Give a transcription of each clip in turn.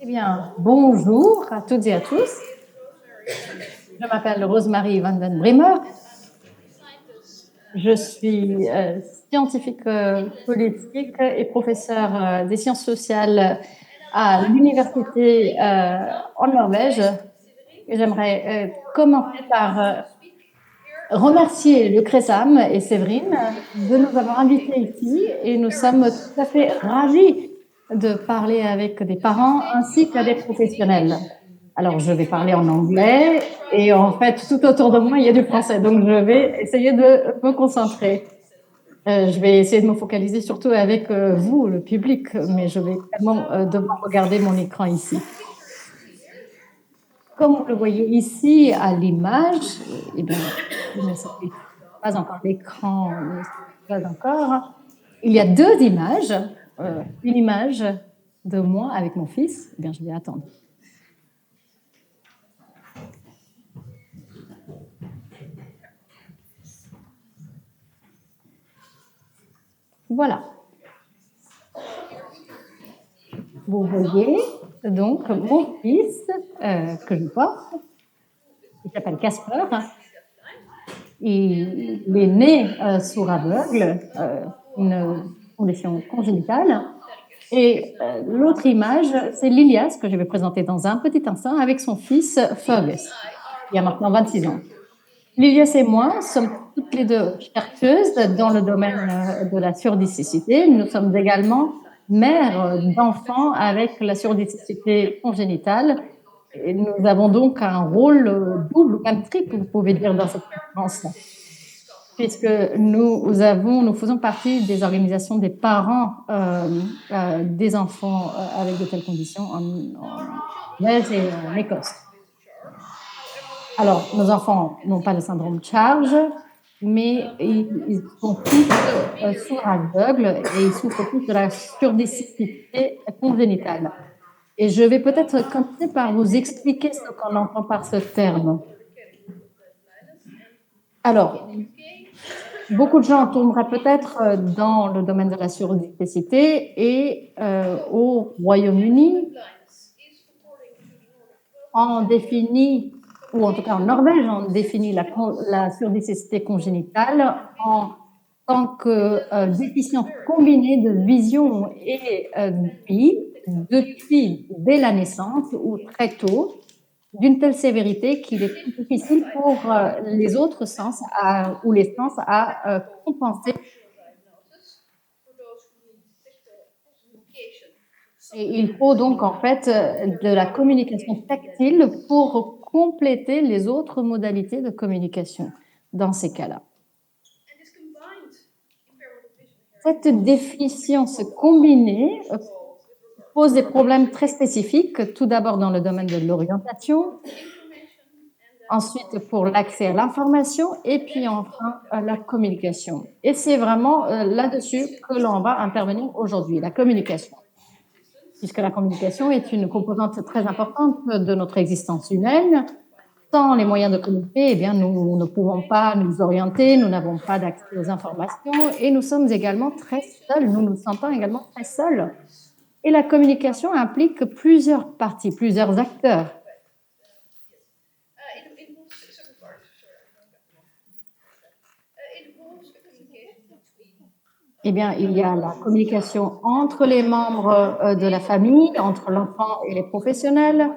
Bien, bonjour à toutes et à tous. Je m'appelle Rosemary van den Bremer. Je suis scientifique politique et professeure des sciences sociales à l'université en Norvège. Et j'aimerais commencer par remercier le CRESAM et Séverine de nous avoir invités ici et nous sommes tout à fait ravis de parler avec des parents ainsi que des professionnels. Alors, je vais parler en anglais et en fait, tout autour de moi, il y a du français, donc je vais essayer de me concentrer. Je vais essayer de me focaliser surtout avec vous, le public, mais je vais également devoir regarder mon écran ici. Comme vous le voyez ici à l'image, eh bien, mais ça fait pas encore l'écran, pas encore. Il y a deux images. Une image de moi avec mon fils. Eh bien, je vais attendre. Voilà. Vous voyez donc mon fils que je porte. Il s'appelle Casper. Il est né sourd aveugle, une condition congénitale. Et l'autre image, c'est Lilias, que je vais présenter dans un petit instant, avec son fils Fergus, il y a maintenant 26 ans. Lilias et moi sommes toutes les deux chercheuses dans le domaine de la surdicécité. Nous sommes également mères d'enfants avec la surdicécité congénitale. Et nous avons donc un rôle double ou même triple, vous pouvez dire, dans cette conférence-là. Puisque nous faisons partie des organisations des parents des enfants avec de telles conditions en Norvège et en Écosse. Alors, nos enfants n'ont pas le syndrome de Charge, mais ils sont tous sourds aveugles et ils souffrent tous de la surdicécité congénitale. Et je vais peut-être commencer par vous expliquer ce qu'on entend par ce terme. Alors, beaucoup de gens tomberaient peut-être dans le domaine de la surdicécité et au Royaume-Uni, on définit, ou en tout cas en Norvège, on définit la surdicécité congénitale en tant que déficience combinée de vision et d'ouïe depuis dès la naissance ou très tôt, d'une telle sévérité qu'il est plus difficile pour les autres sens ou les sens à compenser. Et il faut donc en fait de la communication tactile pour compléter les autres modalités de communication dans ces cas-là. Cette déficience combinée pose des problèmes très spécifiques, tout d'abord dans le domaine de l'orientation, ensuite pour l'accès à l'information et puis enfin la communication. Et c'est vraiment là-dessus que l'on va intervenir aujourd'hui, la communication. Puisque la communication est une composante très importante de notre existence humaine. Sans les moyens de communiquer, eh bien, nous ne pouvons pas nous orienter, nous n'avons pas d'accès aux informations et nous sommes également très seuls, nous nous sentons également très seuls. Et la communication implique plusieurs parties, plusieurs acteurs. Eh bien, il y a la communication entre les membres de la famille, entre l'enfant et les professionnels.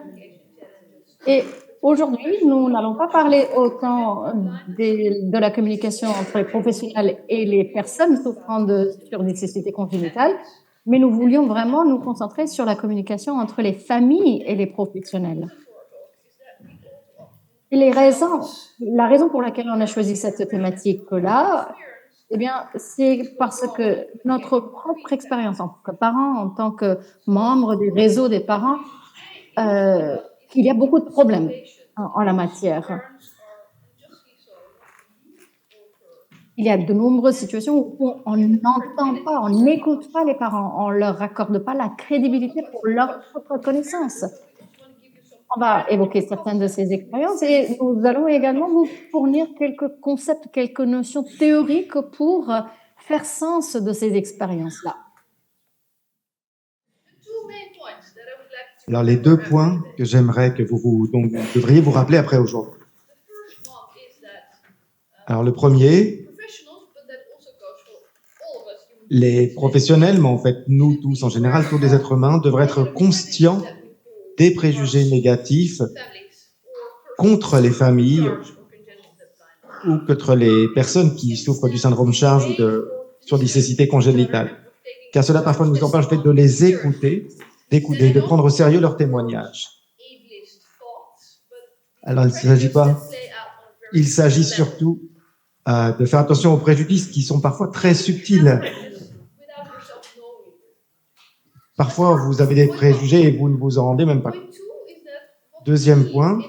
Et aujourd'hui, nous n'allons pas parler autant de la communication entre les professionnels et les personnes souffrant de surdicécité congénitale, mais nous voulions vraiment nous concentrer sur la communication entre les familles et les professionnels. Et la raison pour laquelle on a choisi cette thématique-là, eh bien, c'est parce que notre propre expérience en tant que parents, en tant que membres des réseaux des parents, qu'il y a beaucoup de problèmes en la matière. Il y a de nombreuses situations où on n'entend pas, on n'écoute pas les parents, on ne leur accorde pas la crédibilité pour leur propre connaissance. On va évoquer certaines de ces expériences et nous allons également vous fournir quelques concepts, quelques notions théoriques pour faire sens de ces expériences-là. Alors, les deux points que j'aimerais que dont vous devriez vous rappeler après aujourd'hui. Alors, le premier, les professionnels, mais en fait, nous tous en général, tous les êtres humains, devraient être conscients des préjugés négatifs contre les familles ou contre les personnes qui souffrent du syndrome Charge ou de surdicécité congénitale. Car cela parfois nous empêche de les écouter, d'écouter, de prendre au sérieux leurs témoignages. Alors il s'agit surtout de faire attention aux préjudices qui sont parfois très subtils. Parfois, vous avez des préjugés et vous ne vous en rendez même pas compte. Deuxième point,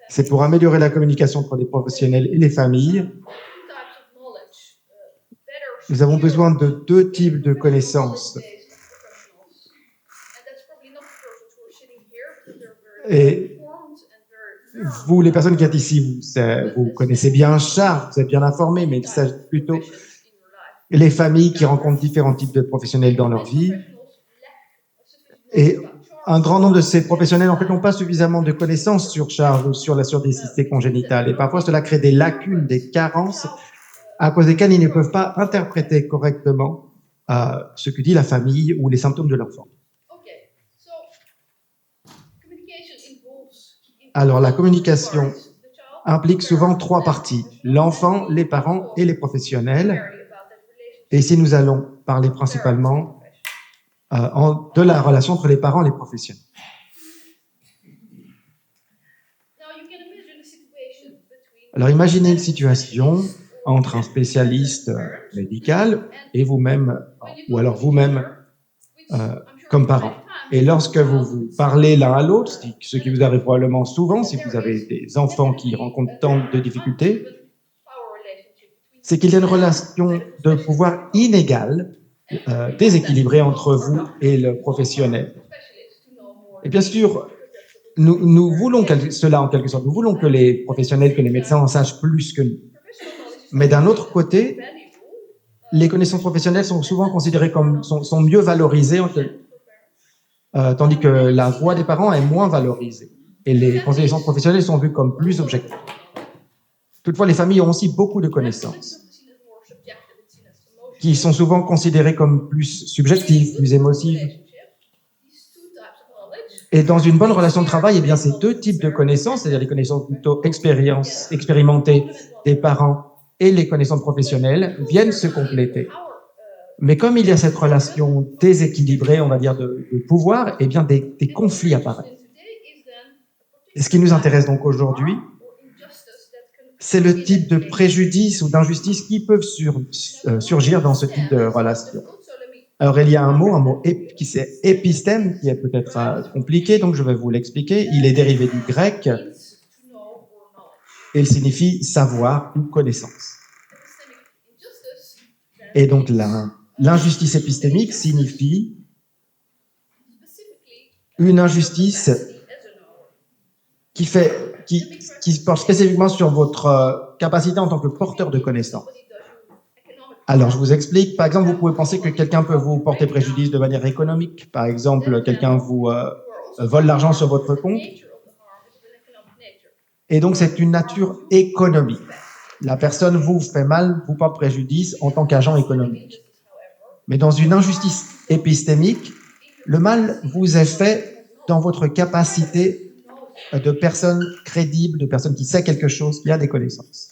c'est pour améliorer la communication entre les professionnels et les familles. Nous avons besoin de deux types de connaissances. Et vous, les personnes qui êtes ici, vous connaissez bien Charles, vous êtes bien informés, mais il s'agit plutôt les familles qui rencontrent différents types de professionnels dans leur vie. Et un grand nombre de ces professionnels, en fait, n'ont pas suffisamment de connaissances sur Charles ou sur la surdicécité congénitale. Et parfois, cela crée des lacunes, des carences, à cause desquelles ils ne peuvent pas interpréter correctement ce que dit la famille ou les symptômes de l'enfant. Alors, la communication implique souvent trois parties: l'enfant, les parents et les professionnels. Et ici, nous allons parler principalement de la relation entre les parents et les professionnels. Alors, imaginez une situation entre un spécialiste médical et vous-même, ou alors vous-même comme parent. Et lorsque vous parlez l'un à l'autre, ce qui vous arrive probablement souvent si vous avez des enfants qui rencontrent tant de difficultés, c'est qu'il y a une relation de pouvoir inégale, déséquilibrée entre vous et le professionnel. Et bien sûr, nous voulons cela en quelque sorte. Nous voulons que les professionnels, que les médecins en sachent plus que nous. Mais d'un autre côté, les connaissances professionnelles sont souvent considérées comme sont mieux valorisées, tandis que la voix des parents est moins valorisée. Et les connaissances professionnelles sont vues comme plus objectives. Toutefois, les familles ont aussi beaucoup de connaissances qui sont souvent considérées comme plus subjectives, plus émotives. Et dans une bonne relation de travail, eh bien, ces deux types de connaissances, c'est-à-dire les connaissances plutôt expérimentées des parents et les connaissances professionnelles, viennent se compléter. Mais comme il y a cette relation déséquilibrée, on va dire, de pouvoir, eh bien, des conflits apparaissent. Et ce qui nous intéresse donc aujourd'hui, c'est le type de préjudice ou d'injustice qui peuvent surgir dans ce type de relation. Alors, il y a un mot qui c'est épistème, qui est peut-être compliqué, donc je vais vous l'expliquer. Il est dérivé du grec et il signifie savoir ou connaissance. Et donc, l'injustice épistémique signifie une injustice qui porte spécifiquement sur votre capacité en tant que porteur de connaissances. Alors, je vous explique. Par exemple, vous pouvez penser que quelqu'un peut vous porter préjudice de manière économique. Par exemple, quelqu'un vous vole l'argent sur votre compte. Et donc, c'est une nature économique. La personne vous fait mal, vous porte préjudice en tant qu'agent économique. Mais dans une injustice épistémique, le mal vous est fait dans votre capacité de personne crédible, de personne qui sait quelque chose, qui a des connaissances.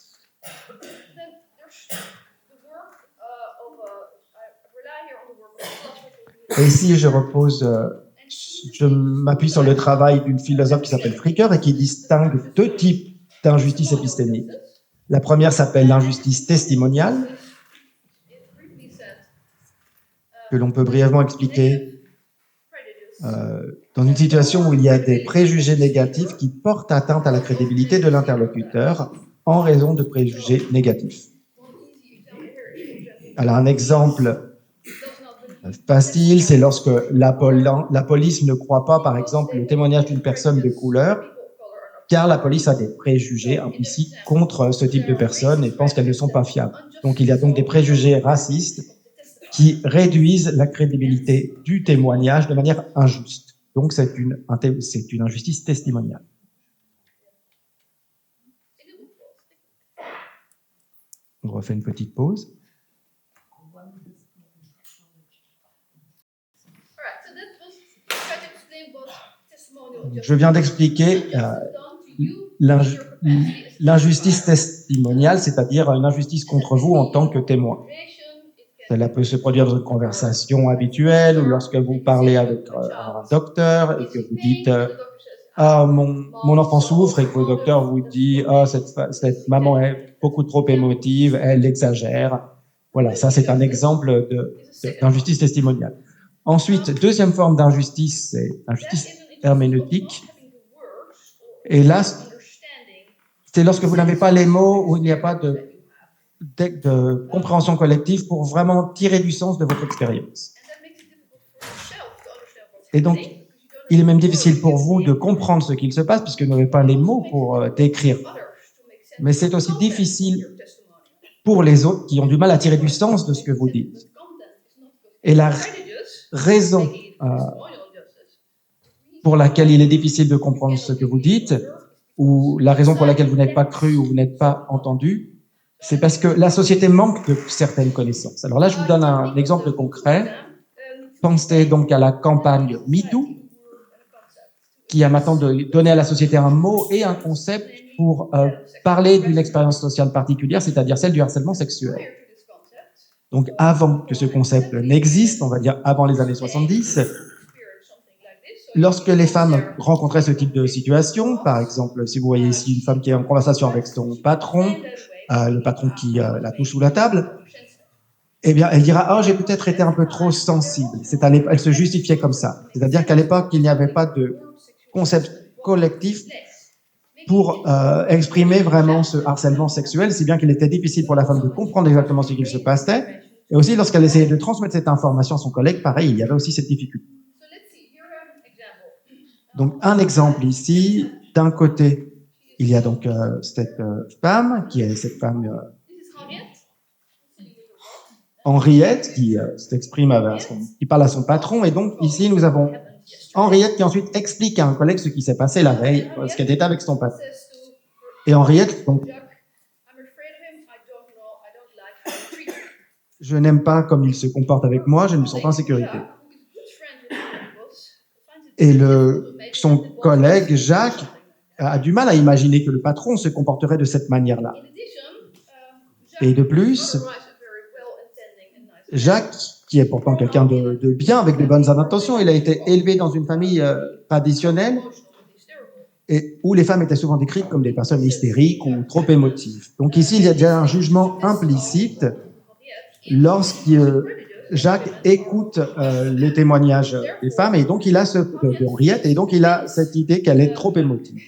Et ici, je m'appuie sur le travail d'une philosophe qui s'appelle Fricker et qui distingue deux types d'injustice épistémique. La première s'appelle l'injustice testimoniale, que l'on peut brièvement expliquer dans une situation où il y a des préjugés négatifs qui portent atteinte à la crédibilité de l'interlocuteur en raison de préjugés négatifs. Alors, un exemple facile, c'est lorsque la police ne croit pas, par exemple, le témoignage d'une personne de couleur, car la police a des préjugés implicites contre ce type de personnes et pense qu'elles ne sont pas fiables. Donc, il y a donc des préjugés racistes qui réduisent la crédibilité du témoignage de manière injuste. Donc c'est une injustice testimoniale. On refait une petite pause. Je viens d'expliquer l'injustice testimoniale, c'est-à-dire une injustice contre vous en tant que témoin. Cela peut se produire dans une conversation habituelle ou lorsque vous parlez avec un docteur et que vous dites ah, mon enfant souffre et que le docteur vous dit ah, cette maman est beaucoup trop émotive, elle exagère. Voilà, ça c'est un exemple d'injustice testimoniale. Ensuite, deuxième forme d'injustice, c'est l'injustice herméneutique. Et là, c'est lorsque vous n'avez pas les mots, où il n'y a pas de compréhension collective pour vraiment tirer du sens de votre expérience. Et donc, il est même difficile pour vous de comprendre ce qu'il se passe puisque vous n'avez pas les mots pour décrire. Mais c'est aussi difficile pour les autres qui ont du mal à tirer du sens de ce que vous dites. Et la raison pour laquelle il est difficile de comprendre ce que vous dites, ou la raison pour laquelle vous n'êtes pas cru ou vous n'êtes pas entendu, c'est parce que la société manque de certaines connaissances. Alors là, je vous donne un exemple concret. Pensez donc à la campagne MeToo, qui a maintenant donné à la société un mot et un concept pour parler d'une expérience sociale particulière, c'est-à-dire celle du harcèlement sexuel. Donc avant que ce concept n'existe, on va dire avant les années 70, lorsque les femmes rencontraient ce type de situation, par exemple, si vous voyez ici une femme qui est en conversation avec son patron, le patron qui la touche sous la table, eh bien, elle dira « Oh, j'ai peut-être été un peu trop sensible ». Elle se justifiait comme ça. C'est-à-dire qu'à l'époque, il n'y avait pas de concept collectif pour exprimer vraiment ce harcèlement sexuel, si bien qu'il était difficile pour la femme de comprendre exactement ce qu'il se passait. Et aussi, lorsqu'elle essayait de transmettre cette information à son collègue, pareil, il y avait aussi cette difficulté. Donc, un exemple ici, d'un côté, il y a donc cette femme, qui est cette femme Henriette, qui s'exprime, qui parle à son patron, et donc ici, nous avons Henriette qui ensuite explique à un collègue ce qui s'est passé la veille, ce qu'elle était avec son patron. Et Henriette, donc, je n'aime pas comme il se comporte avec moi, je ne me sens pas en sécurité. Et son collègue, Jacques, a du mal à imaginer que le patron se comporterait de cette manière-là. Et de plus, Jacques, qui est pourtant quelqu'un de bien, avec de bonnes intentions, il a été élevé dans une famille traditionnelle et où les femmes étaient souvent décrites comme des personnes hystériques ou trop émotives. Donc ici, il y a déjà un jugement implicite lorsque Jacques écoute le témoignage des femmes, et donc il a de Henriette, et donc il a cette idée qu'elle est trop émotive.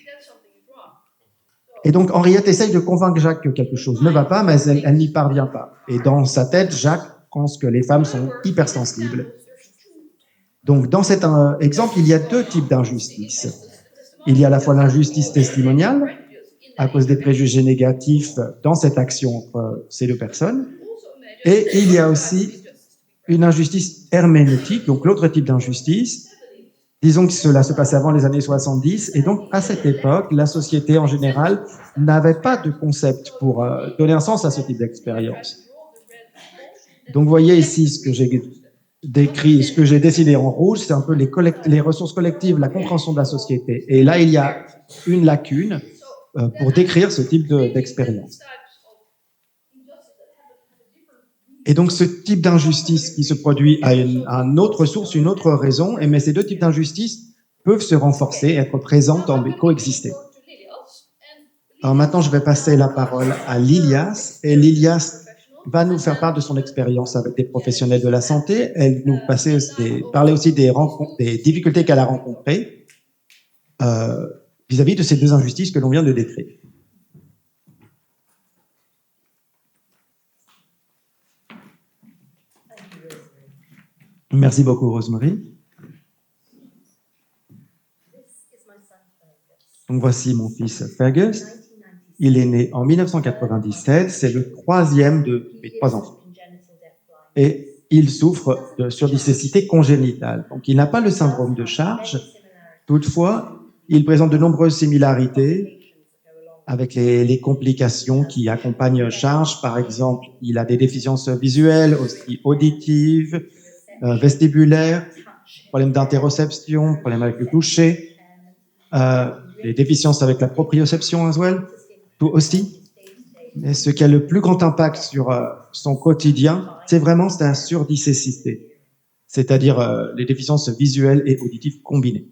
Et donc Henriette essaye de convaincre Jacques que quelque chose ne va pas, mais elle n'y parvient pas. Et dans sa tête, Jacques pense que les femmes sont hypersensibles. Donc dans cet exemple, il y a deux types d'injustice. Il y a à la fois l'injustice testimoniale, à cause des préjugés négatifs dans cette action entre ces deux personnes, et il y a aussi une injustice herméneutique, donc l'autre type d'injustice. Disons que cela se passait avant les années 70, et donc à cette époque, la société en général n'avait pas de concept pour donner un sens à ce type d'expérience. Donc vous voyez ici ce que j'ai décrit, ce que j'ai dessiné en rouge, c'est un peu les ressources collectives, la compréhension de la société. Et là, il y a une lacune pour décrire ce type d'expérience. Et donc, ce type d'injustice qui se produit a une autre source, une autre raison, mais ces deux types d'injustice peuvent se renforcer, être présents, coexister. Alors maintenant, je vais passer la parole à Lilias, et Lilias va nous faire part de son expérience avec des professionnels de la santé. Elle nous parlait aussi des difficultés qu'elle a rencontrées vis-à-vis de ces deux injustices que l'on vient de décrire. Merci beaucoup, Rosemary. Donc voici mon fils Fergus. Il est né en 1997. C'est le troisième de mes 3 enfants. Et il souffre de surdicécité congénitale. Donc, il n'a pas le syndrome de Charge. Toutefois, il présente de nombreuses similarités avec les complications qui accompagnent Charge. Par exemple, il a des déficiences visuelles, aussi auditives, vestibulaires, problèmes d'interoception, problèmes avec le toucher, des déficiences avec la proprioception as well, tout aussi. Mais ce qui a le plus grand impact sur son quotidien, c'est vraiment sa surdicécité, c'est-à-dire les déficiences visuelles et auditives combinées.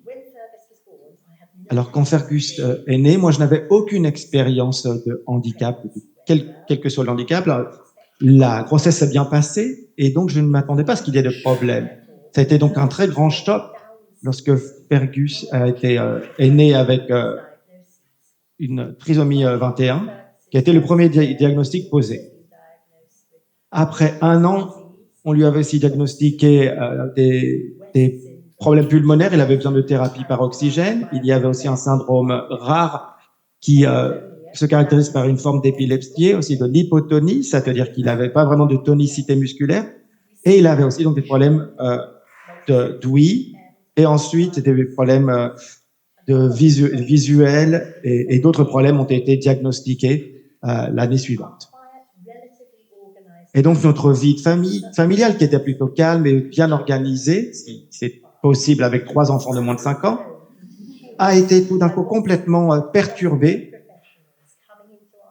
Alors quand Fergus est né, moi je n'avais aucune expérience de handicap, quel que soit le handicap. La grossesse s'est bien passée et donc je ne m'attendais pas à ce qu'il y ait de problème. Ça a été donc un très grand choc lorsque Fergus est né avec une trisomie 21, qui a été le premier diagnostic posé. Après 1 an, on lui avait aussi diagnostiqué des problèmes pulmonaires, il avait besoin de thérapie par oxygène. Il y avait aussi un syndrome rare qui se caractérise par une forme d'épilepsie, aussi de l'hypotonie, c'est-à-dire qu'il n'avait pas vraiment de tonicité musculaire. Et il avait aussi donc des problèmes d'ouïe, et ensuite des problèmes visuels, et d'autres problèmes ont été diagnostiqués l'année suivante. Et donc notre vie familiale, qui était plutôt calme et bien organisée, si c'est possible avec 3 enfants de moins de 5 ans, a été tout d'un coup complètement perturbée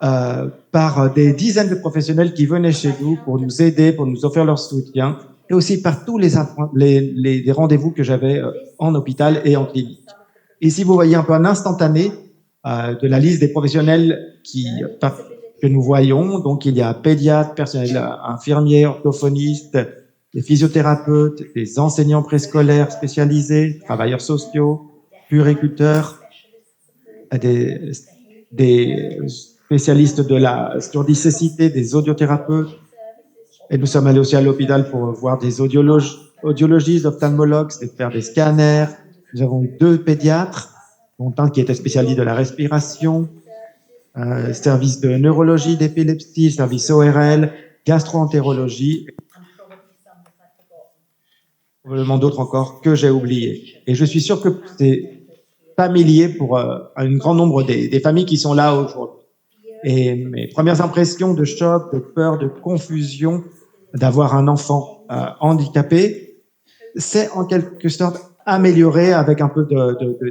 par des dizaines de professionnels qui venaient chez nous pour nous aider, pour nous offrir leur soutien, et aussi par tous les rendez-vous que j'avais en hôpital et en clinique. Ici, vous voyez un peu un instantané de la liste des professionnels que nous voyons. Donc, il y a pédiatres, personnel infirmier, orthophonistes, des physiothérapeutes, des enseignants préscolaires spécialisés, travailleurs sociaux, puériculteurs, des spécialistes de la surdicécité, des audiothérapeutes. Et nous sommes allés aussi à l'hôpital pour voir des audiologistes, ophtalmologues, faire des scanners. Nous avons eu 2 pédiatres, dont un qui était spécialiste de la respiration, service de neurologie, d'épilepsie, service ORL, gastro-entérologie, probablement d'autres encore que j'ai oubliés. Et je suis sûr que c'est familier pour un grand nombre des familles qui sont là aujourd'hui. Et mes premières impressions de choc, de peur, de confusion d'avoir un enfant handicapé, c'est en quelque sorte amélioré avec un peu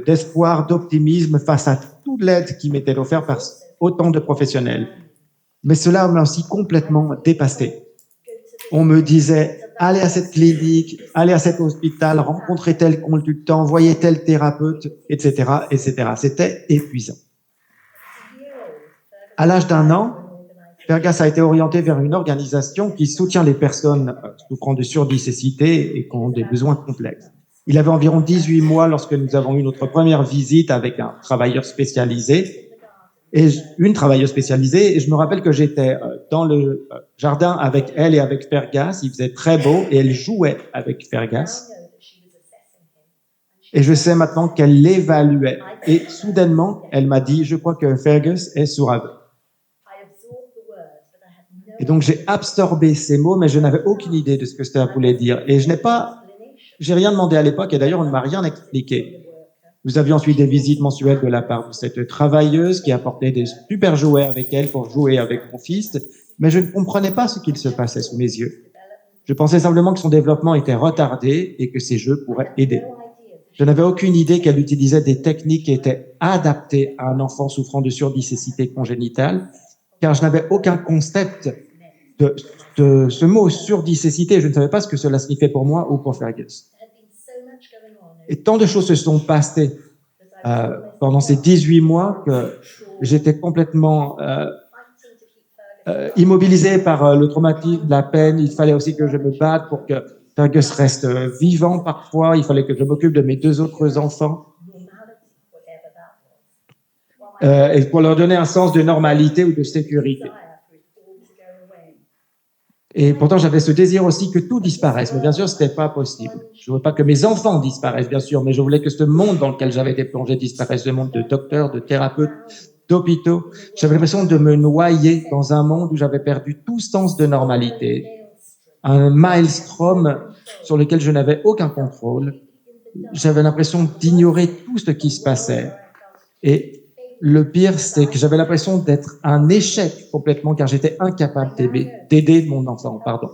d'espoir, d'optimisme face à toute l'aide qui m'était offerte par autant de professionnels. Mais cela m'a aussi complètement dépassé. On me disait, allez à cette clinique, allez à cet hôpital, rencontrez tel consultant, voyez tel thérapeute, etc., etc. C'était épuisant. À l'âge d'1 an, Fergus a été orienté vers une organisation qui soutient les personnes souffrant de surdicécité et qui ont des besoins complexes. Il avait environ 18 mois lorsque nous avons eu notre première visite avec un travailleur spécialisé, et je me rappelle que j'étais dans le jardin avec elle et avec Fergus. Il faisait très beau et elle jouait avec Fergus. Et je sais maintenant qu'elle l'évaluait. Et soudainement, elle m'a dit, je crois que Fergus est sourd-aveugle. Et donc j'ai absorbé ces mots, mais je n'avais aucune idée de ce que cela voulait dire. Et j'ai rien demandé à l'époque, et d'ailleurs on ne m'a rien expliqué. Nous avions ensuite des visites mensuelles de la part de cette travailleuse qui apportait des super jouets avec elle pour jouer avec mon fils, mais je ne comprenais pas ce qu'il se passait sous mes yeux. Je pensais simplement que son développement était retardé et que ces jeux pourraient aider. Je n'avais aucune idée qu'elle utilisait des techniques qui étaient adaptées à un enfant souffrant de surdicécité congénitale, car je n'avais aucun concept de ce mot surdicécité. Je ne savais pas ce que cela signifiait pour moi ou pour Fergus. Et tant de choses se sont passées pendant ces 18 mois que j'étais complètement immobilisé par le traumatisme, la peine. Il fallait aussi que je me batte pour que Fergus reste vivant parfois. Il fallait que je m'occupe de mes 2 autres enfants. Et pour leur donner un sens de normalité ou de sécurité. Et pourtant, j'avais ce désir aussi que tout disparaisse. Mais bien sûr, ce n'était pas possible. Je ne veux pas que mes enfants disparaissent, bien sûr, mais je voulais que ce monde dans lequel j'avais été plongé disparaisse, le monde de docteurs, de thérapeutes, d'hôpitaux. J'avais l'impression de me noyer dans un monde où j'avais perdu tout sens de normalité. un maelstrom sur lequel je n'avais aucun contrôle. J'avais l'impression d'ignorer tout ce qui se passait. Et le pire, c'est que j'avais l'impression d'être un échec complètement, car j'étais incapable d'aider mon enfant, pardon.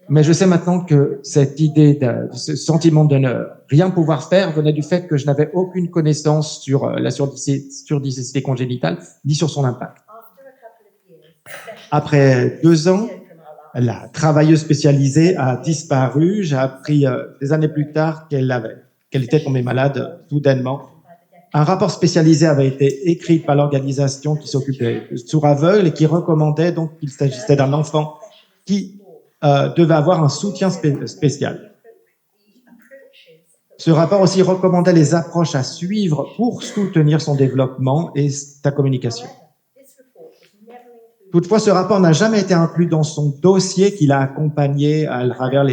Mais je sais maintenant que cette idée, ce sentiment de ne rien pouvoir faire venait du fait que je n'avais aucune connaissance sur la surdicécité congénitale, ni sur son impact. Après 2 ans, la travailleuse spécialisée a disparu. J'ai appris des années plus tard qu'elle était tombée malade soudainement. Un rapport spécialisé avait été écrit par l'organisation qui s'occupait de sourds aveugles et qui recommandait donc qu'il s'agissait d'un enfant qui devait avoir un soutien spécial. Ce rapport aussi recommandait les approches à suivre pour soutenir son développement et sa communication. Toutefois, ce rapport n'a jamais été inclus dans son dossier qu'il a accompagné à travers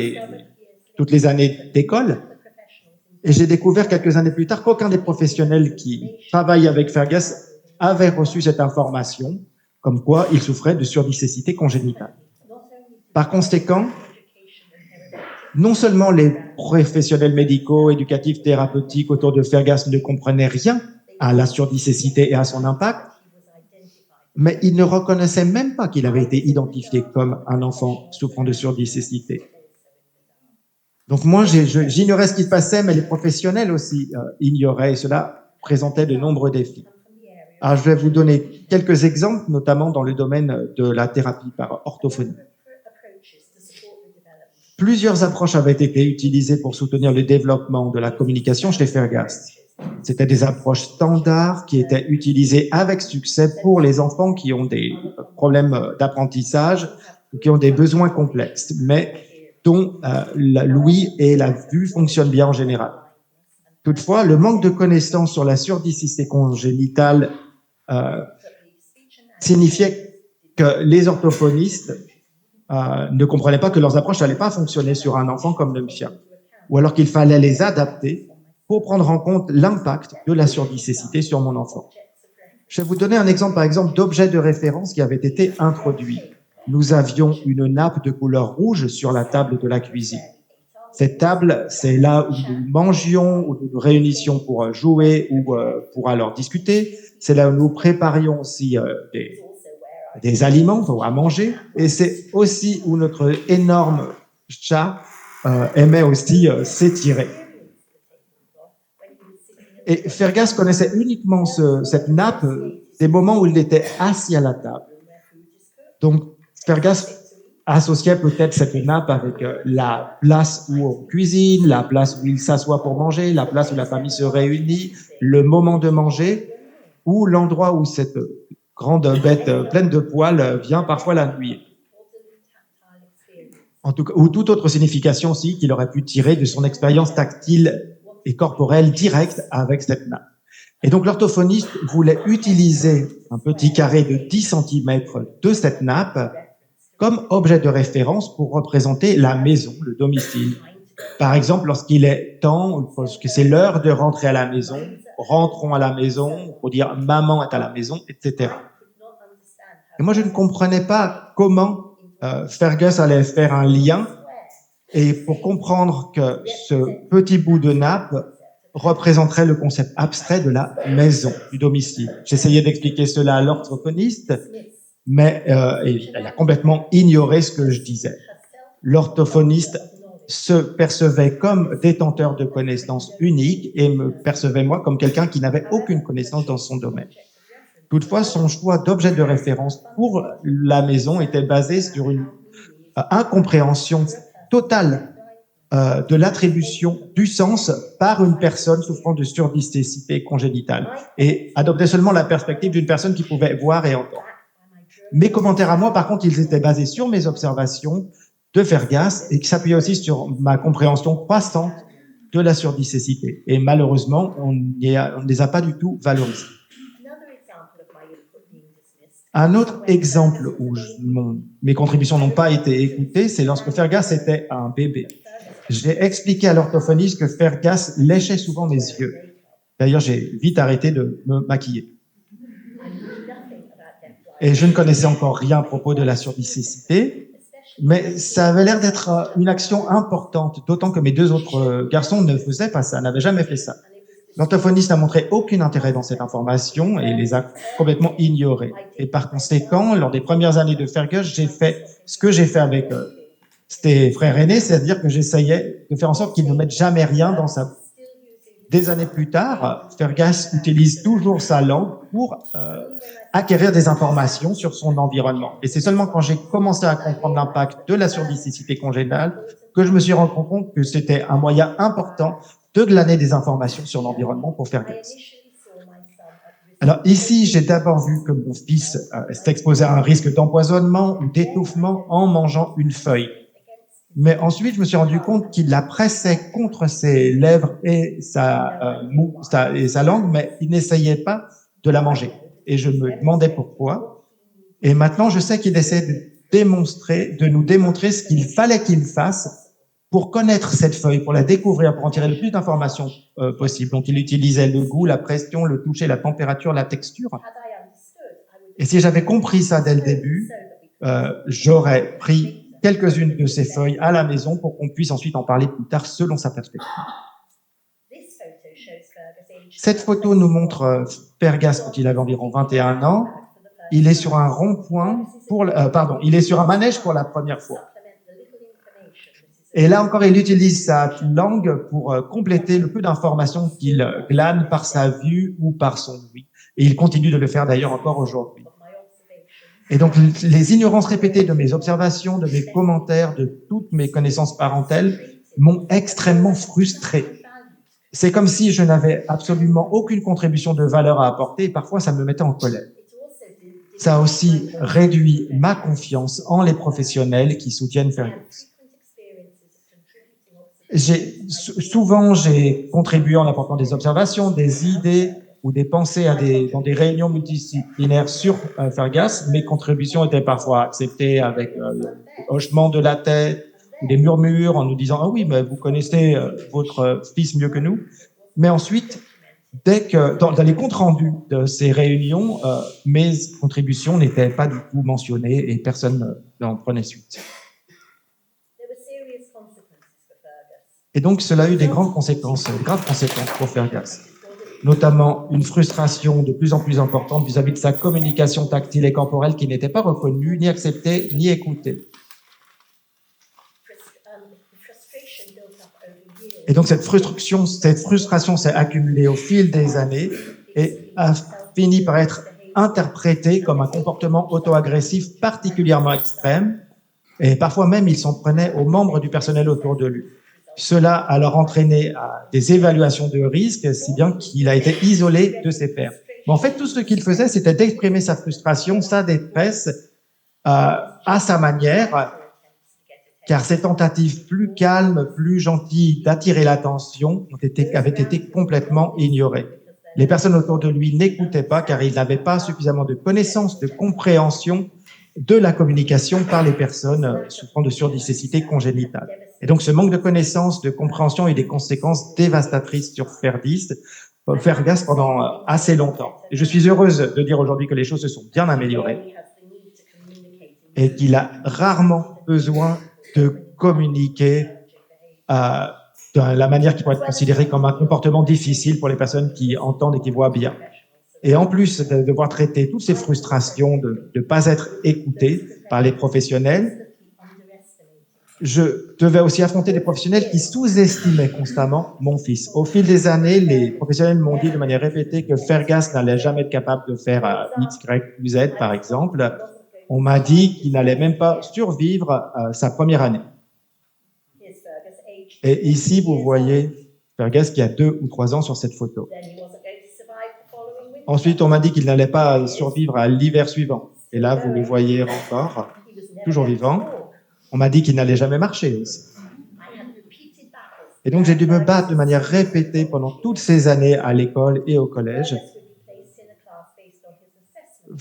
toutes les années d'école. Et j'ai découvert quelques années plus tard qu'aucun des professionnels qui travaillent avec Fergus avait reçu cette information, comme quoi il souffrait de surdicécité congénitale. Par conséquent, non seulement les professionnels médicaux, éducatifs, thérapeutiques autour de Fergus ne comprenaient rien à la surdicécité et à son impact, mais ils ne reconnaissaient même pas qu'il avait été identifié comme un enfant souffrant de surdicécité. Donc moi, j'ignorais ce qui se passait, mais les professionnels aussi ignoraient, et cela présentait de nombreux défis. Alors, je vais vous donner quelques exemples, notamment dans le domaine de la thérapie par orthophonie. Plusieurs approches avaient été utilisées pour soutenir le développement de la communication chez Fergus. C'était des approches standards qui étaient utilisées avec succès pour les enfants qui ont des problèmes d'apprentissage ou qui ont des besoins complexes, mais dont l'ouïe et la vue fonctionnent bien en général. Toutefois, le manque de connaissances sur la surdicécité congénitale signifiait que les orthophonistes ne comprenaient pas que leurs approches n'allaient pas fonctionner sur un enfant comme le mien, ou alors qu'il fallait les adapter pour prendre en compte l'impact de la surdicécité sur mon enfant. Je vais vous donner un exemple, par exemple, d'objet de référence qui avait été introduit. Nous avions une nappe de couleur rouge sur la table de la cuisine. Cette table, c'est là où nous mangions, où nous nous réunissions pour jouer ou pour alors discuter. C'est là où nous préparions aussi des aliments à manger. Et c'est aussi où notre énorme chat aimait aussi s'étirer. Et Fergus connaissait uniquement cette nappe des moments où il était assis à la table. Donc, Fergus associait peut-être cette nappe avec la place où on cuisine, la place où il s'assoit pour manger, la place où la famille se réunit, le moment de manger, ou l'endroit où cette grande bête pleine de poils vient parfois la nuire. En tout cas, ou toute autre signification aussi qu'il aurait pu tirer de son expérience tactile et corporelle directe avec cette nappe. Et donc l'orthophoniste voulait utiliser un petit carré de 10 cm de cette nappe comme objet de référence pour représenter la maison, le domicile. Par exemple, lorsqu'il est temps, que c'est l'heure de rentrer à la maison, rentrons à la maison, pour dire maman est à la maison, etc. Et moi, je ne comprenais pas comment Fergus allait faire un lien et pour comprendre que ce petit bout de nappe représenterait le concept abstrait de la maison, du domicile. J'essayais d'expliquer cela à l'orthophoniste, mais elle a complètement ignoré ce que je disais. L'orthophoniste se percevait comme détenteur de connaissances uniques et me percevait moi comme quelqu'un qui n'avait aucune connaissance dans son domaine. Toutefois, son choix d'objet de référence pour la maison était basé sur une incompréhension totale de l'attribution du sens par une personne souffrant de surdicécité congénitale et adoptait seulement la perspective d'une personne qui pouvait voir et entendre. Mes commentaires à moi, par contre, ils étaient basés sur mes observations de Fergus et qui s'appuyaient aussi sur ma compréhension croissante de la surdicécité. Et malheureusement, on ne les a pas du tout valorisés. Un autre exemple où mes contributions n'ont pas été écoutées, c'est lorsque Fergus était un bébé. J'ai expliqué à l'orthophoniste que Fergus léchait souvent mes yeux. D'ailleurs, j'ai vite arrêté de me maquiller. Et je ne connaissais encore rien à propos de la surdicécité. Mais ça avait l'air d'être une action importante, d'autant que mes deux autres garçons ne faisaient pas ça, n'avaient jamais fait ça. L'orthophoniste n'a montré aucun intérêt dans cette information et les a complètement ignorés. Et par conséquent, lors des premières années de Fergus, j'ai fait ce que j'ai fait avec ses frères aînés, c'est-à-dire que j'essayais de faire en sorte qu'ils ne mettent jamais rien dans sa bouche. Des années plus tard, Fergus utilise toujours sa langue pour acquérir des informations sur son environnement. Et c'est seulement quand j'ai commencé à comprendre l'impact de la surdicécité congénitale que je me suis rendu compte que c'était un moyen important de glaner des informations sur l'environnement pour Fergus. Alors ici, j'ai d'abord vu que mon fils s'est exposé à un risque d'empoisonnement ou d'étouffement en mangeant une feuille. Mais ensuite, je me suis rendu compte qu'il la pressait contre ses lèvres et sa langue, mais il n'essayait pas de la manger. Et je me demandais pourquoi. Et maintenant, je sais qu'il essaie de nous démontrer ce qu'il fallait qu'il fasse pour connaître cette feuille, pour la découvrir, pour en tirer le plus d'informations possible. Donc, il utilisait le goût, la pression, le toucher, la température, la texture. Et si j'avais compris ça dès le début, j'aurais pris quelques-unes de ces feuilles à la maison pour qu'on puisse ensuite en parler plus tard selon sa perspective. Cette photo nous montre Fergus quand il avait environ 21 ans. Il est sur un rond-point, il est sur un manège pour la première fois. Et là encore, il utilise sa langue pour compléter le peu d'informations qu'il glane par sa vue ou par son ouïe. Et il continue de le faire d'ailleurs encore aujourd'hui. Et donc, les ignorances répétées de mes observations, de mes commentaires, de toutes mes connaissances parentales m'ont extrêmement frustré. C'est comme si je n'avais absolument aucune contribution de valeur à apporter et parfois ça me mettait en colère. Ça a aussi réduit ma confiance en les professionnels qui soutiennent Fergus. Souvent, j'ai contribué en apportant des observations, des idées ou des pensées dans des réunions multidisciplinaires sur Fergus. Mes contributions étaient parfois acceptées avec hochement de la tête ou des murmures en nous disant « Ah oui, mais vous connaissez votre fils mieux que nous ». Mais ensuite, dans les comptes rendus de ces réunions, mes contributions n'étaient pas du tout mentionnées et personne n'en prenait suite. Et donc, cela a eu des graves conséquences pour Fergus, notamment une frustration de plus en plus importante vis-à-vis de sa communication tactile et corporelle qui n'était pas reconnue, ni acceptée, ni écoutée. Et donc, cette frustration s'est accumulée au fil des années et a fini par être interprétée comme un comportement auto-agressif particulièrement extrême, et parfois même il s'en prenait aux membres du personnel autour de lui. Cela a alors entraîné des évaluations de risque, si bien qu'il a été isolé de ses pairs. Mais en fait, tout ce qu'il faisait, c'était d'exprimer sa frustration, sa détresse, à sa manière, car ces tentatives plus calmes, plus gentilles d'attirer l'attention avaient été complètement ignorées. Les personnes autour de lui n'écoutaient pas, car ils n'avaient pas suffisamment de connaissances, de compréhension de la communication par les personnes souffrant de surdicécité congénitale. Et donc, ce manque de connaissances, de compréhension a eu des conséquences dévastatrices sur Fergus pendant assez longtemps. Et je suis heureuse de dire aujourd'hui que les choses se sont bien améliorées et qu'il a rarement besoin de communiquer de la manière qui pourrait être considérée comme un comportement difficile pour les personnes qui entendent et qui voient bien. Et en plus de devoir traiter toutes ces frustrations de ne pas être écouté par les professionnels, je devais aussi affronter des professionnels qui sous-estimaient constamment mon fils. Au fil des années, les professionnels m'ont dit de manière répétée que Fergus n'allait jamais être capable de faire X, Y ou Z, par exemple. On m'a dit qu'il n'allait même pas survivre sa première année. Et ici, vous voyez Fergus qui a 2 ou 3 ans sur cette photo. Ensuite, on m'a dit qu'il n'allait pas survivre à l'hiver suivant. Et là, vous le voyez encore, toujours vivant. On m'a dit qu'il n'allait jamais marcher aussi. Et donc, j'ai dû me battre de manière répétée pendant toutes ces années à l'école et au collège.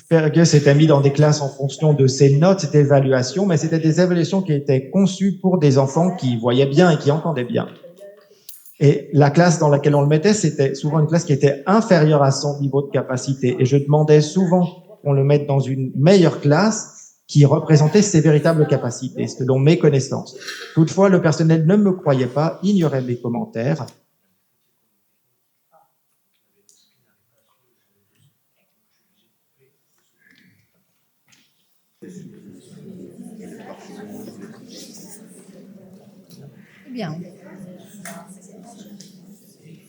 Fergus était mis dans des classes en fonction de ses notes d'évaluation, mais c'était des évaluations qui étaient conçues pour des enfants qui voyaient bien et qui entendaient bien. Et la classe dans laquelle on le mettait, c'était souvent une classe qui était inférieure à son niveau de capacité. Et je demandais souvent qu'on le mette dans une meilleure classe qui représentait ses véritables capacités, selon mes connaissances. Toutefois, le personnel ne me croyait pas, ignorait mes commentaires. Bien.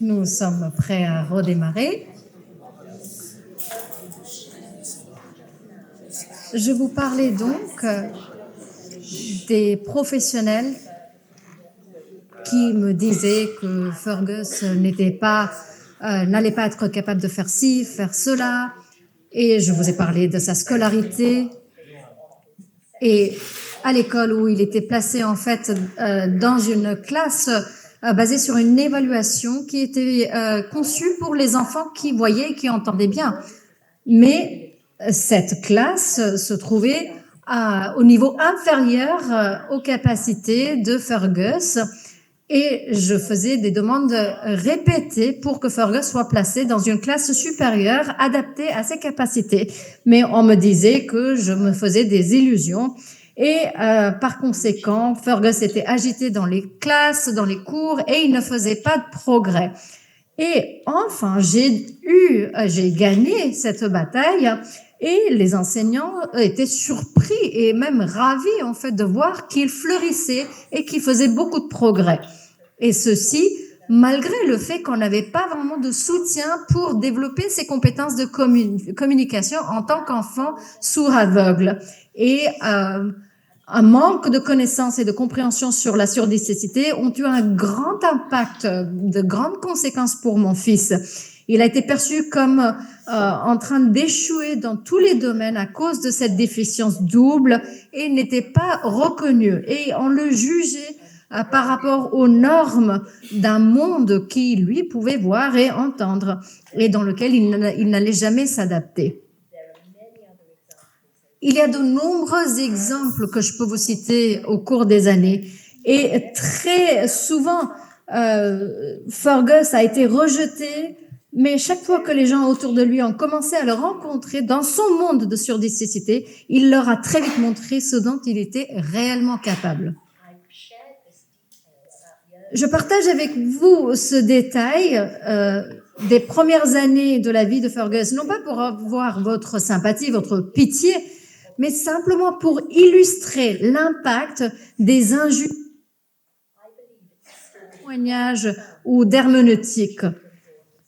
Nous sommes prêts à redémarrer. Je vous parlais donc des professionnels qui me disaient que Fergus n'allait pas être capable de faire ci, faire cela. Et je vous ai parlé de sa scolarité. Et à l'école où il était placé en fait dans une classe basée sur une évaluation qui était conçue pour les enfants qui voyaient et qui entendaient bien. Mais cette classe se trouvait au niveau inférieur aux capacités de Fergus et je faisais des demandes répétées pour que Fergus soit placé dans une classe supérieure adaptée à ses capacités. Mais on me disait que je me faisais des illusions et par conséquent, Fergus était agité dans les classes, dans les cours et il ne faisait pas de progrès. Et enfin, j'ai gagné cette bataille et les enseignants étaient surpris et même ravis en fait de voir qu'il fleurissait et qu'il faisait beaucoup de progrès. Et ceci, malgré le fait qu'on n'avait pas vraiment de soutien pour développer ses compétences de communication en tant qu'enfant sourd-aveugle. Et un manque de connaissances et de compréhension sur la surdicécité ont eu un grand impact, de grandes conséquences pour mon fils. Il a été perçu comme en train d'échouer dans tous les domaines à cause de cette déficience double et n'était pas reconnu. Et on le jugeait par rapport aux normes d'un monde qui, lui, pouvait voir et entendre et dans lequel il n'allait jamais s'adapter. Il y a de nombreux exemples que je peux vous citer au cours des années. Et très souvent, Fergus a été rejeté, mais chaque fois que les gens autour de lui ont commencé à le rencontrer dans son monde de surdicécité, il leur a très vite montré ce dont il était réellement capable. Je partage avec vous ce détail des premières années de la vie de Fergus, non pas pour avoir votre sympathie, votre pitié, mais simplement pour illustrer l'impact des injustices, témoignages ou d'herméneutique.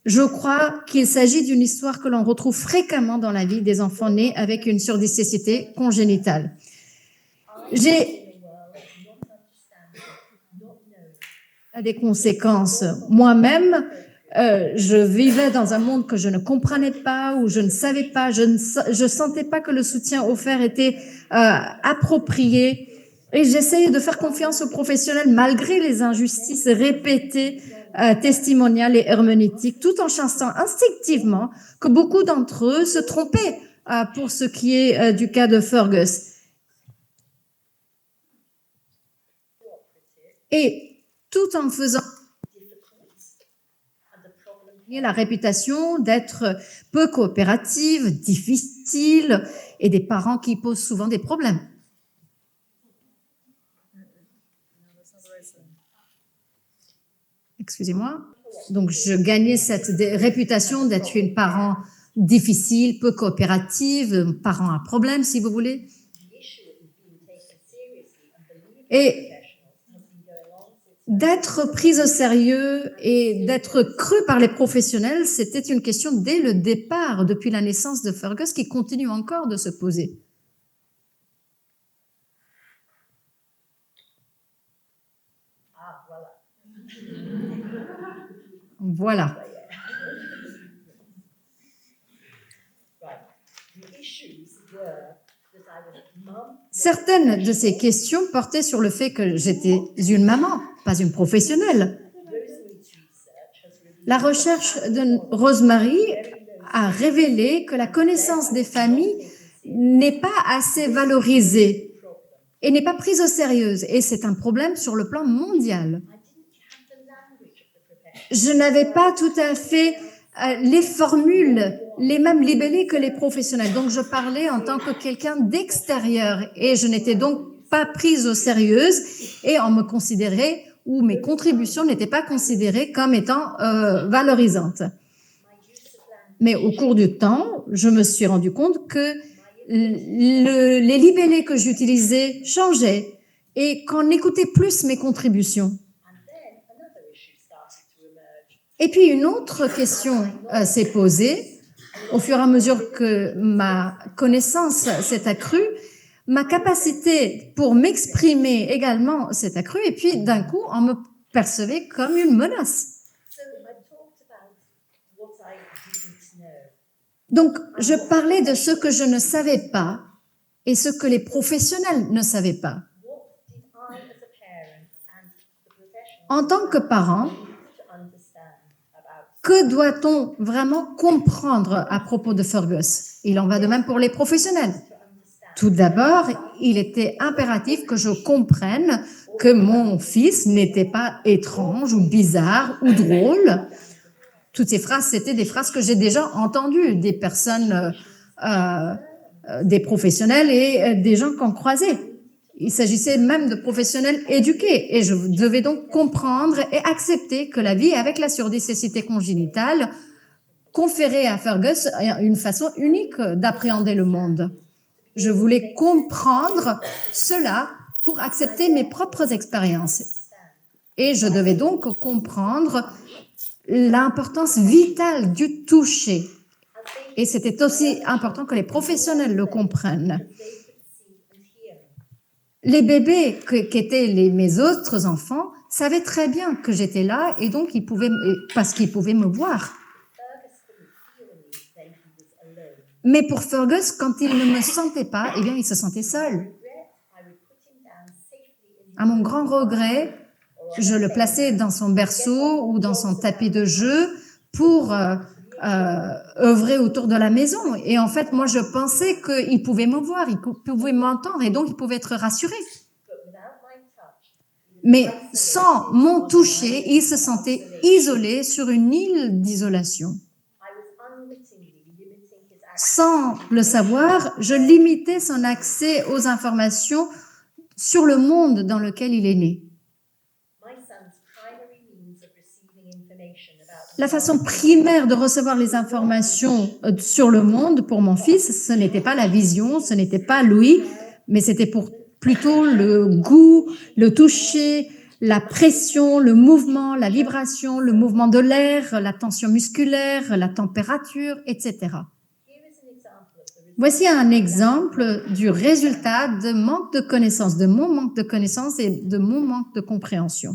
Je crois qu'il s'agit d'une histoire que l'on retrouve fréquemment dans la vie des enfants nés avec une surdicécité congénitale. J'ai des conséquences. Moi-même, je vivais dans un monde que je ne comprenais pas, où je ne savais pas, je sentais pas que le soutien offert était approprié. Et j'essayais de faire confiance aux professionnels malgré les injustices répétées, testimoniales et herméneutiques, tout en chantant instinctivement que beaucoup d'entre eux se trompaient pour ce qui est du cas de Fergus. Et tout en faisant la réputation d'être peu coopérative, difficile et des parents qui posent souvent des problèmes. Excusez-moi. Donc, je gagnais cette réputation d'être une parent difficile, peu coopérative, parent à problème, si vous voulez. Et d'être prise au sérieux et d'être crue par les professionnels, c'était une question dès le départ, depuis la naissance de Fergus, qui continue encore de se poser. Voilà. Certaines de ces questions portaient sur le fait que j'étais une maman, pas une professionnelle. La recherche de Rosemary a révélé que la connaissance des familles n'est pas assez valorisée et n'est pas prise au sérieux. Et c'est un problème sur le plan mondial. Je n'avais pas tout à fait les formules, les mêmes libellés que les professionnels. Donc, je parlais en tant que quelqu'un d'extérieur et je n'étais donc pas prise au sérieux et on me considérait ou mes contributions n'étaient pas considérées comme étant valorisantes. Mais au cours du temps, je me suis rendu compte que les libellés que j'utilisais changeaient et qu'on écoutait plus mes contributions. Et puis une autre question s'est posée au fur et à mesure que ma connaissance s'est accrue, ma capacité pour m'exprimer également s'est accrue et puis d'un coup on me percevait comme une menace. Donc je parlais de ce que je ne savais pas et ce que les professionnels ne savaient pas. En tant que parent, que doit-on vraiment comprendre à propos de Fergus? Il en va de même pour les professionnels. Tout d'abord, il était impératif que je comprenne que mon fils n'était pas étrange ou bizarre ou drôle. Toutes ces phrases, c'était des phrases que j'ai déjà entendues des personnes, des professionnels et des gens qu'on croisait. Il s'agissait même de professionnels éduqués et je devais donc comprendre et accepter que la vie avec la surdicécité congénitale conférait à Fergus une façon unique d'appréhender le monde. Je voulais comprendre cela pour accepter mes propres expériences. Et je devais donc comprendre l'importance vitale du toucher. Et c'était aussi important que les professionnels le comprennent. Les bébés qu'étaient mes autres enfants savaient très bien que j'étais là et donc parce qu'ils pouvaient me voir. Mais pour Fergus, quand il ne me sentait pas, eh bien, il se sentait seul. À mon grand regret, je le plaçais dans son berceau ou dans son tapis de jeu pour œuvrer autour de la maison. Et en fait, moi, je pensais qu'il pouvait me voir, il pouvait m'entendre et donc il pouvait être rassuré. Mais sans mon toucher, il se sentait isolé sur une île d'isolation. Sans le savoir, je limitais son accès aux informations sur le monde dans lequel il est né. La façon primaire de recevoir les informations sur le monde pour mon fils, ce n'était pas la vision, ce n'était pas l'ouïe, mais c'était plutôt le goût, le toucher, la pression, le mouvement, la vibration, le mouvement de l'air, la tension musculaire, la température, etc. Voici un exemple du résultat de manque de connaissances, de mon manque de connaissances et de mon manque de compréhension.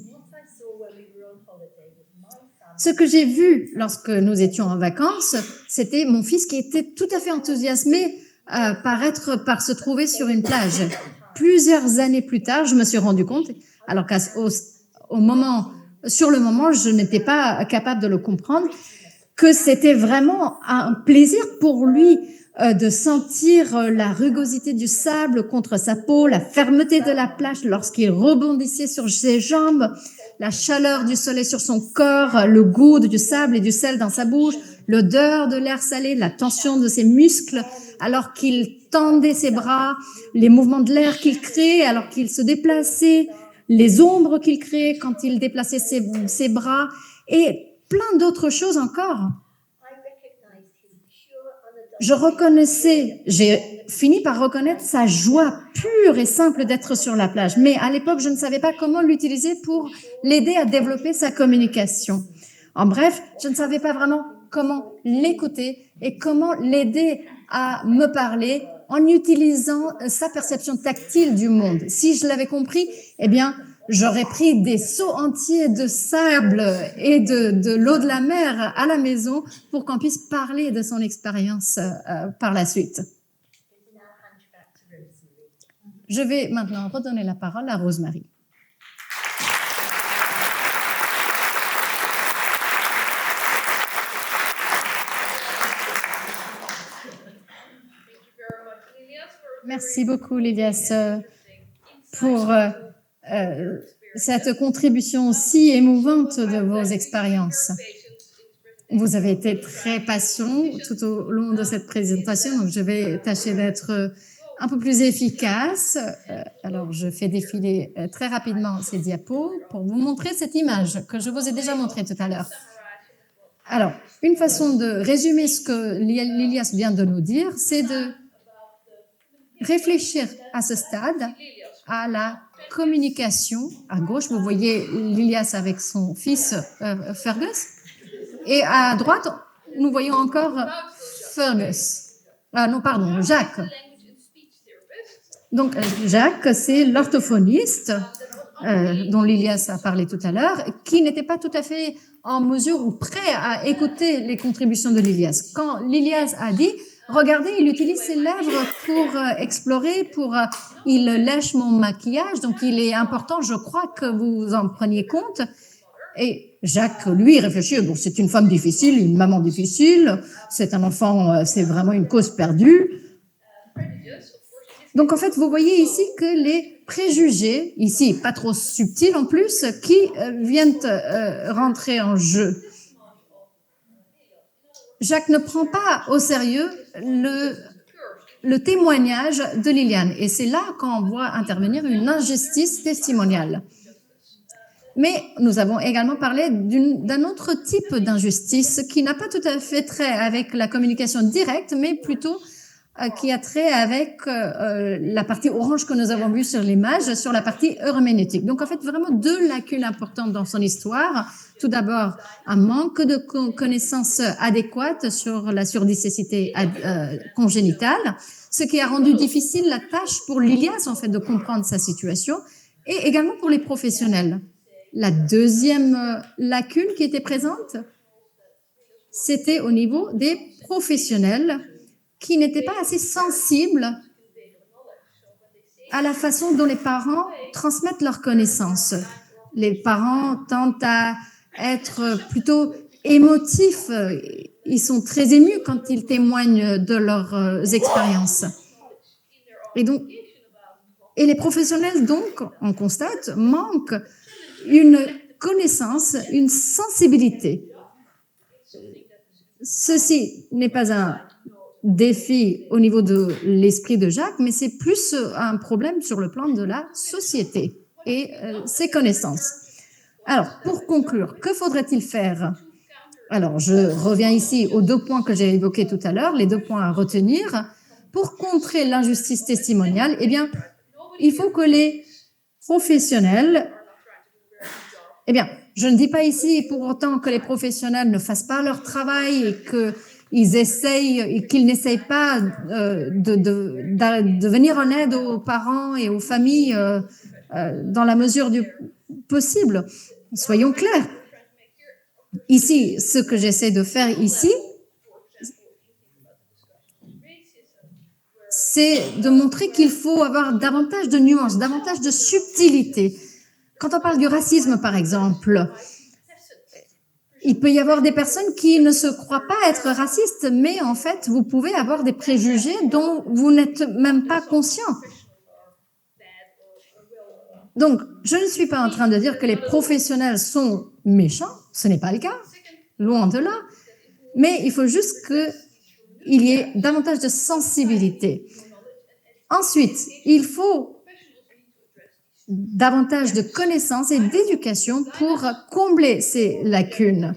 Ce que j'ai vu lorsque nous étions en vacances, c'était mon fils qui était tout à fait enthousiasmé par se trouver sur une plage. Plusieurs années plus tard, je me suis rendu compte, alors sur le moment, je n'étais pas capable de le comprendre, que c'était vraiment un plaisir pour lui de sentir la rugosité du sable contre sa peau, la fermeté de la plage lorsqu'il rebondissait sur ses jambes, la chaleur du soleil sur son corps, le goût du sable et du sel dans sa bouche, l'odeur de l'air salé, la tension de ses muscles alors qu'il tendait ses bras, les mouvements de l'air qu'il créait alors qu'il se déplaçait, les ombres qu'il créait quand il déplaçait ses bras et plein d'autres choses encore. J'ai fini par reconnaître sa joie pure et simple d'être sur la plage. Mais à l'époque, je ne savais pas comment l'utiliser pour l'aider à développer sa communication. En bref, je ne savais pas vraiment comment l'écouter et comment l'aider à me parler en utilisant sa perception tactile du monde. Si je l'avais compris, eh bien, j'aurais pris des seaux entiers de sable et de l'eau de la mer à la maison pour qu'on puisse parler de son expérience par la suite. Je vais maintenant redonner la parole à Rosemary. Merci beaucoup, Lilias, pour cette contribution si émouvante de vos expériences. Vous avez été très patient tout au long de cette présentation, donc je vais tâcher d'être un peu plus efficace. Alors, je fais défiler très rapidement ces diapos pour vous montrer cette image que je vous ai déjà montrée tout à l'heure. Alors, une façon de résumer ce que Lilias vient de nous dire, c'est de réfléchir à ce stade à la communication. À gauche, vous voyez Lilias avec son fils Fergus. Et à droite, nous voyons encore Fergus. Ah non, pardon, Jacques. Donc, Jacques, c'est l'orthophoniste dont Lilias a parlé tout à l'heure, qui n'était pas tout à fait en mesure ou prêt à écouter les contributions de Lilias. Quand Lilias a dit, regardez, il utilise ses lèvres pour explorer, il lèche mon maquillage, donc il est important, je crois, que vous en preniez compte. Et Jacques, lui, réfléchit, bon, c'est une femme difficile, une maman difficile, c'est un enfant, c'est vraiment une cause perdue. Donc, en fait, vous voyez ici que les préjugés, ici, pas trop subtils en plus, qui viennent rentrer en jeu. Jacques ne prend pas au sérieux le témoignage de Liliane. Et c'est là qu'on voit intervenir une injustice testimoniale. Mais nous avons également parlé d'un autre type d'injustice qui n'a pas tout à fait trait avec la communication directe, mais plutôt qui a trait avec la partie orange que nous avons vue sur l'image, sur la partie herméneutique. Donc, en fait, vraiment deux lacunes importantes dans son histoire. Tout d'abord, un manque de connaissances adéquates sur la surdicécité congénitale, ce qui a rendu difficile la tâche pour Lilias, en fait, de comprendre sa situation, et également pour les professionnels. La deuxième lacune qui était présente, c'était au niveau des professionnels qui n'étaient pas assez sensibles à la façon dont les parents transmettent leurs connaissances. Les parents tentent à être plutôt émotifs. Ils sont très émus quand ils témoignent de leurs expériences. Et les professionnels, donc, on constate, manquent une connaissance, une sensibilité. Ceci n'est pas un défi au niveau de l'esprit de Jacques, mais c'est plus un problème sur le plan de la société et ses connaissances. Alors, pour conclure, que faudrait-il faire? Alors, je reviens ici aux deux points que j'ai évoqués tout à l'heure, les deux points à retenir. Pour contrer l'injustice testimoniale, eh bien, il faut que les professionnels... Eh bien, je ne dis pas ici pour autant que les professionnels ne fassent pas leur travail et qu'ils essayent et qu'ils n'essayent pas de venir en aide aux parents et aux familles dans la mesure du possible. Soyons clairs. Ici, ce que j'essaie de faire ici, c'est de montrer qu'il faut avoir davantage de nuances, davantage de subtilité. Quand on parle du racisme, par exemple, il peut y avoir des personnes qui ne se croient pas être racistes, mais en fait, vous pouvez avoir des préjugés dont vous n'êtes même pas conscient. Donc, je ne suis pas en train de dire que les professionnels sont méchants, ce n'est pas le cas, loin de là, mais il faut juste qu'il y ait davantage de sensibilité. Ensuite, il faut davantage de connaissances et d'éducation pour combler ces lacunes.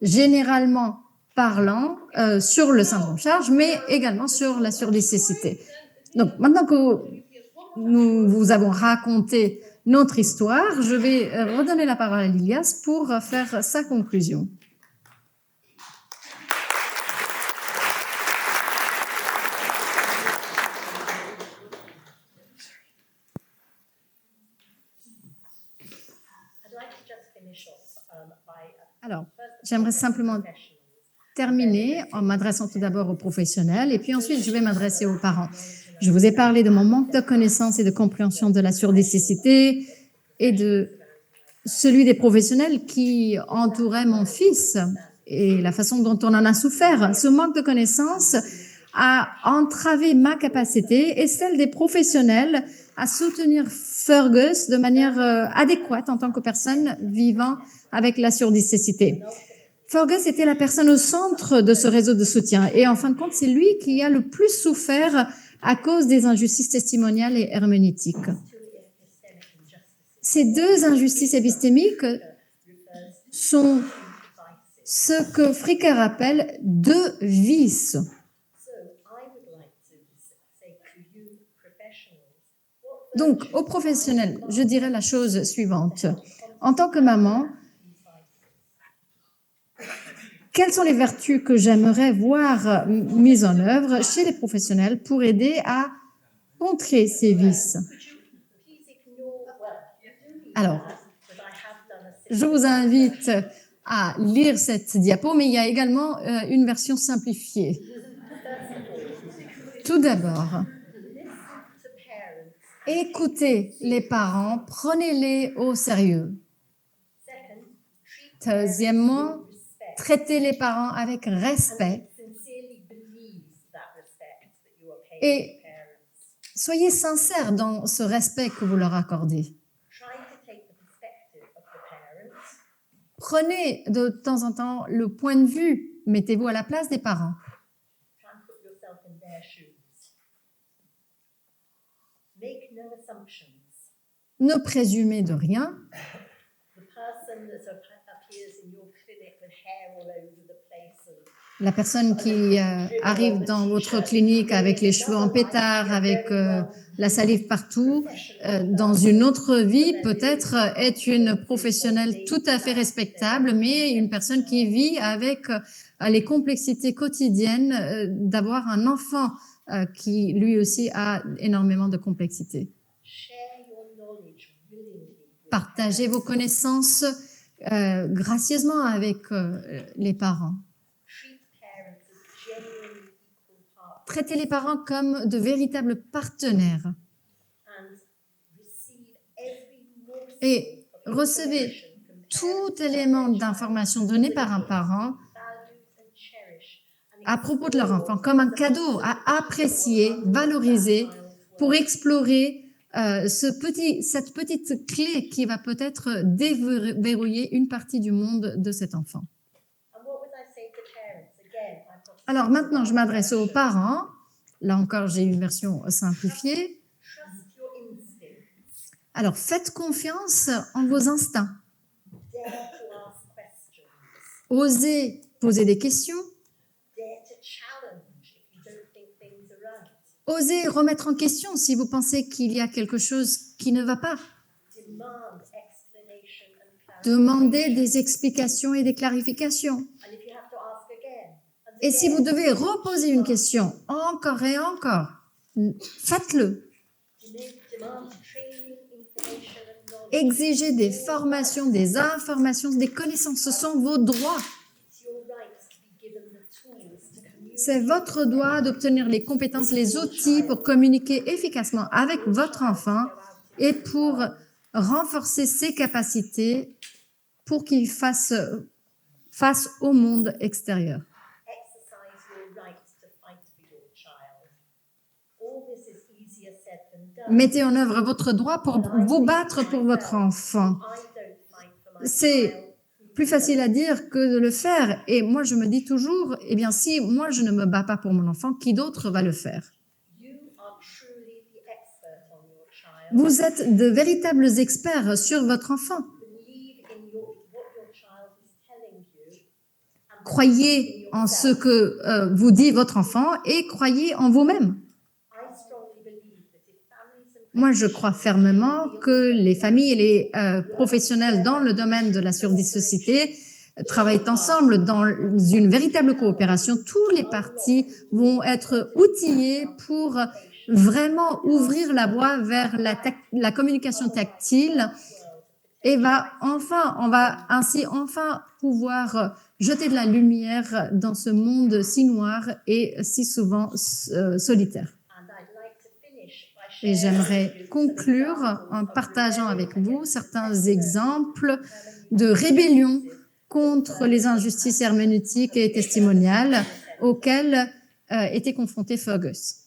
Généralement parlant sur le syndrome Charge, mais également sur la surdicécité. Donc, maintenant que nous vous avons raconté notre histoire, je vais redonner la parole à Lilias pour faire sa conclusion. Alors, j'aimerais simplement terminer en m'adressant tout d'abord aux professionnels et puis ensuite je vais m'adresser aux parents. Je vous ai parlé de mon manque de connaissance et de compréhension de la surdicécité et de celui des professionnels qui entouraient mon fils et la façon dont on en a souffert. Ce manque de connaissance a entravé ma capacité et celle des professionnels à soutenir Fergus de manière adéquate en tant que personne vivant avec la surdicécité. Fergus était la personne au centre de ce réseau de soutien. Et en fin de compte, c'est lui qui a le plus souffert à cause des injustices testimoniales et herméneutiques. Ces deux injustices épistémiques sont ce que Fricker appelle deux vices. Donc, aux professionnels, je dirais la chose suivante. En tant que maman, quelles sont les vertus que j'aimerais voir mises en œuvre chez les professionnels pour aider à contrer ces vices? Alors, je vous invite à lire cette diapo, mais il y a également une version simplifiée. Tout d'abord, écoutez les parents, prenez-les au sérieux. Deuxièmement, traitez les parents avec respect et soyez sincères dans ce respect que vous leur accordez. Prenez de temps en temps le point de vue, mettez-vous à la place des parents. Ne présumez de rien. La personne qui arrive dans votre clinique avec les cheveux en pétard, avec la salive partout, dans une autre vie, peut-être est une professionnelle tout à fait respectable, mais une personne qui vit avec les complexités quotidiennes d'avoir un enfant qui lui aussi a énormément de complexité. Partagez vos connaissances gracieusement avec les parents. Traitez les parents comme de véritables partenaires. Et recevez tout élément d'information donné par un parent à propos de leur enfant comme un cadeau à apprécier, valoriser pour explorer cette petite clé qui va peut-être déverrouiller une partie du monde de cet enfant. Alors maintenant, je m'adresse aux parents. Là encore, j'ai une version simplifiée. Alors, faites confiance en vos instincts. Osez poser des questions. Osez remettre en question si vous pensez qu'il y a quelque chose qui ne va pas. Demandez des explications et des clarifications. Et si vous devez reposer une question encore et encore, faites-le. Exigez des formations, des informations, des connaissances. Ce sont vos droits. C'est votre droit d'obtenir les compétences, les outils pour communiquer efficacement avec votre enfant et pour renforcer ses capacités pour qu'il fasse face au monde extérieur. Mettez en œuvre votre droit pour vous battre pour votre enfant. C'est plus facile à dire que de le faire. Et moi, je me dis toujours, eh bien, si moi, je ne me bats pas pour mon enfant, qui d'autre va le faire? Vous êtes de véritables experts sur votre enfant. Croyez en ce que vous dit votre enfant et croyez en vous-même. Moi, je crois fermement que les familles et les professionnels dans le domaine de la surdicacité travaillent ensemble dans une véritable coopération. Tous les partis vont être outillés pour vraiment ouvrir la voie vers la communication tactile et on va ainsi enfin pouvoir jeter de la lumière dans ce monde si noir et si souvent solitaire. Et j'aimerais conclure en partageant avec vous certains exemples de rébellion contre les injustices herméneutiques et testimoniales auxquelles était confronté Fergus.